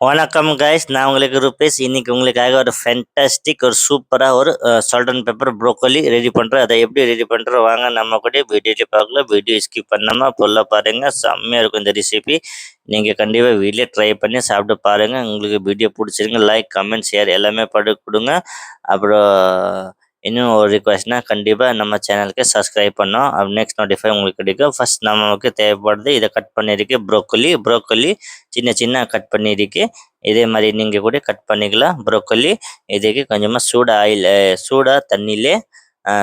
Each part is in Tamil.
வணக்கம் கைஸ், நான் உங்களுக்கு ரூபேஷ். இன்னைக்கு உங்களுக்காக ஒரு ஃபேண்டாஸ்டிக் ஒரு சூப்பராக ஒரு salt and pepper broccoli ready பண்ணுறேன். அதை எப்படி ரெடி பண்ணுறோம் வாங்க நம்ம கூட வீடியோவில் பார்க்கலாம். வீடியோ ஸ்கிப் பண்ணாமல் ஃபுல்லாக பாருங்கள். செம்மையாக இருக்கும் இந்த ரெசிபி. நீங்கள் கண்டிப்பாக வீட்டிலே ட்ரை பண்ணி சாப்பிட்டு பாருங்கள். உங்களுக்கு வீடியோ பிடிச்சிருங்க லைக் கமெண்ட் ஷேர் எல்லாமே பண்ணி கொடுங்க. அப்புறம் இன்னும் ஒரு ரிக்வெஸ்ட்னா கண்டிப்பாக நம்ம சேனலுக்கு சப்ஸ்கிரைப் பண்ணோம். நெக்ஸ்ட் நோட்டிஃபை உங்களுக்கு கிடைக்கும். ஃபர்ஸ்ட் நமக்கு தேவைப்படுது இதை கட் பண்ணியிருக்கு ப்ரோக்கோலி சின்ன சின்ன கட் பண்ணியிருக்கு. இதே மாதிரி நீங்கள் கூட கட் பண்ணிக்கலாம் ப்ரோக்கோலி. இதுக்கு கொஞ்சமாக சூடாக தண்ணியிலே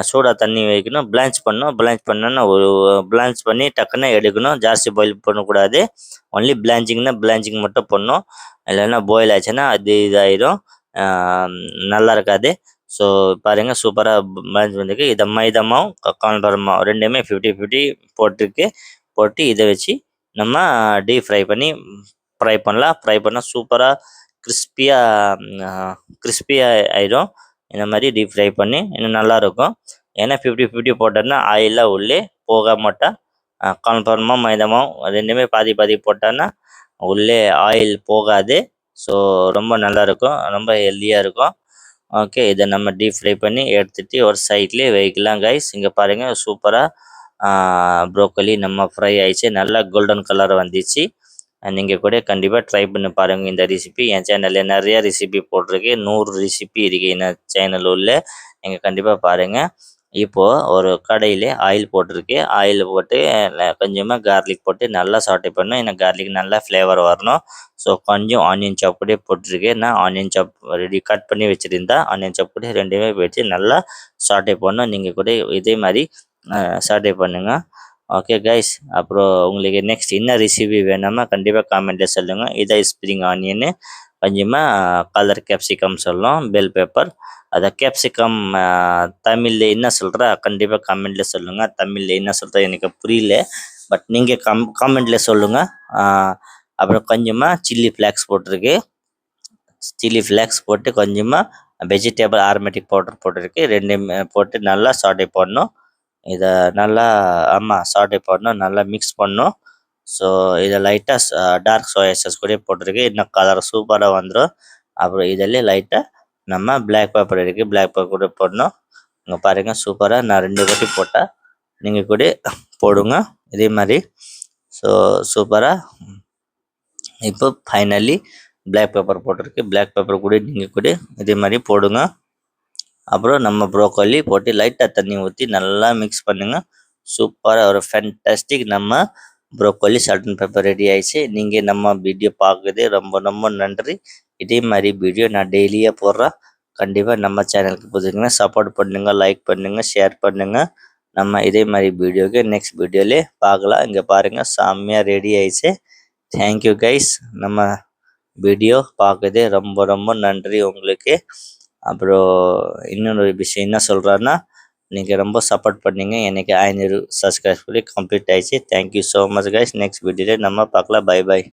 சூடாக தண்ணி வைக்கணும். பிளான்ச் பண்ணோன்னா ஒரு பிளான்ச் பண்ணி டக்குன்னு எடுக்கணும். ஜாஸ்தி பாயில் பண்ணக்கூடாது. ஒன்லி பிளான்ச்சிங் மட்டும் பண்ணணும். இல்லைன்னா பாயில் ஆச்சுன்னா அது இதாயிடும், நல்லா இருக்காது. ஸோ பாருங்கள் சூப்பராக பிளான்ச் பண்ணிருக்கு. இதை மைதா மாவு கார்ன்ஃப்ளவர் மாவு ரெண்டுமே 50-50 போட்டு இதை வச்சு நம்ம டீப் ஃப்ரை பண்ணலாம். ஃப்ரை பண்ணால் சூப்பராக கிறிஸ்பியாக ஆயிடும். இந்த மாதிரி டீப் ஃப்ரை பண்ணி இன்னும் நல்லாயிருக்கும். ஏன்னா 50-50 போட்டோன்னா ஆயிலாக உள்ளே போக மாட்டேன். கார்ன்ஃப்ளவர் மாவு மைதா மாவு ரெண்டுமே பாதி பாதி போட்டோன்னா உள்ளே ஆயில் போகாது. ஸோ ரொம்ப நல்லாயிருக்கும், ரொம்ப ஹெல்த்தியாக இருக்கும். ஓகே, இதை நம்ம டீப் ஃப்ரை பண்ணி எடுத்துகிட்டு ஒரு சைட்லேயே வைக்கலாம் கைஸ். இங்கே பாருங்கள் சூப்பராக ப்ரோக்கோலி நம்ம ஃப்ரை ஆயிடுச்சு, நல்லா கோல்டன் கலர் வந்துச்சு. நீங்கள் கூட கண்டிப்பாக ட்ரை பண்ணி பாருங்கள் இந்த ரெசிபி. என் சேனலில் நிறைய ரெசிபி போட்டிருக்கு, 100 ரெசிபி இருக்குது என் சேனல் உள்ள. நீங்கள் கண்டிப்பாக பாருங்கள். இப்போது ஒரு கடையில் ஆயில் போட்டிருக்கு. ஆயில் போட்டு கொஞ்சமாக கார்லிக் போட்டு நல்லா சாட்டை பண்ணணும். ஏன்னா கார்லிக் நல்லா ஃப்ளேவர் வரணும். ஸோ கொஞ்சம் ஆனியன் சாப் கூட போட்டிருக்கேன். நான் ஆனியன் சாப் ரெடி கட் பண்ணி வச்சுருந்தா ஆனியன் சாப் கூட ரெண்டுமே வச்சு நல்லா சாட்டை பண்ணணும். நீங்கள் கூட இதே மாதிரி சாட்டை பண்ணுங்கள். ஓகே கைஸ், அப்புறம் உங்களுக்கு நெக்ஸ்ட் என்ன ரெசிபி வேணாமா கண்டிப்பாக காமெண்ட்டில் சொல்லுங்கள். இதை ஸ்ப்ரிங் ஆனியனு கொஞ்சமாக கலர் கேப்சிகம் சொல்லலாம், பெல் பேப்பர். அதை கேப்சிகம் தமிழில் என்ன சொல்கிறா கண்டிப்பாக கமெண்ட்டில் சொல்லுங்கள். தமிழில் என்ன சொல்கிறா எனக்கு புரியல, பட் நீங்கள் காமெண்ட்டில் சொல்லுங்கள். அப்புறம் கொஞ்சமாக சில்லி ஃப்ளேக்ஸ் போட்டிருக்கு. சில்லி ஃப்ளேக்ஸ் போட்டு கொஞ்சமாக வெஜிடபிள் ஆரோமேட்டிக் பவுடர் போட்டிருக்கு. ரெண்டுமே போட்டு நல்லா சாட்டை பண்ணணும். இதை நல்லா சாட்டை பண்ணணும், நல்லா மிக்ஸ் பண்ணணும். ஸோ இதை லைட்டாக டார்க் சோயா சாஸ் கூட போட்டிருக்கு. இன்னும் கலர் சூப்பராக வந்துடும். அப்புறம் இதில் லைட்டாக நம்ம பிளாக் பேப்பர் இருக்குது, பிளாக் பேப்பர் கூட போடணும். இங்கே பாருங்கள் சூப்பராக நான் 2 வாட்டி போட்டால் நீங்கள் கூட போடுங்க இதே மாதிரி. ஸோ சூப்பராக இப்போ ஃபைனலி பிளாக் பேப்பர் போட்டிருக்கு. பிளாக் பேப்பர் கூட நீங்கள் கூட இதே மாதிரி போடுங்க. அப்புறம் நம்ம ப்ரோக்கோலி போட்டு லைட்டாக தண்ணி ஊற்றி நல்லா மிக்ஸ் பண்ணுங்க. சூப்பராக ஒரு ஃபேண்டாஸ்டிக் நம்ம broccoli salt and pepper ready ஆயிடுச்சு. நீங்கள் நம்ம வீடியோ பார்க்குறது ரொம்ப ரொம்ப நன்றி. இதே மாதிரி வீடியோ நான் டெய்லியாக போடுறேன். கண்டிப்பாக நம்ம சேனலுக்கு புதுங்கன்னா சப்போர்ட் பண்ணுங்கள், லைக் பண்ணுங்கள், ஷேர் பண்ணுங்கள். நம்ம இதே மாதிரி வீடியோக்கு நெக்ஸ்ட் வீடியோலே பார்க்கலாம். இங்கே பாருங்கள் செம்மையாக ரெடி ஆயிடுச்சு. Thank you guys. நம்ம வீடியோ பார்க்குறது ரொம்ப ரொம்ப நன்றி உங்களுக்கு. அப்புறம் இன்னொரு விஷயம் என்ன சொல்கிறேன்னா, நீங்கள் ரொம்ப சப்போர்ட் பண்ணீங்க. எனக்கு 500 சப்ஸ்கிரைப் கம்ப்ளீட் ஆயிடுச்சு. Thank you so much guys. Next வீடியோவில் நம்ம பார்க்கலாம். பை.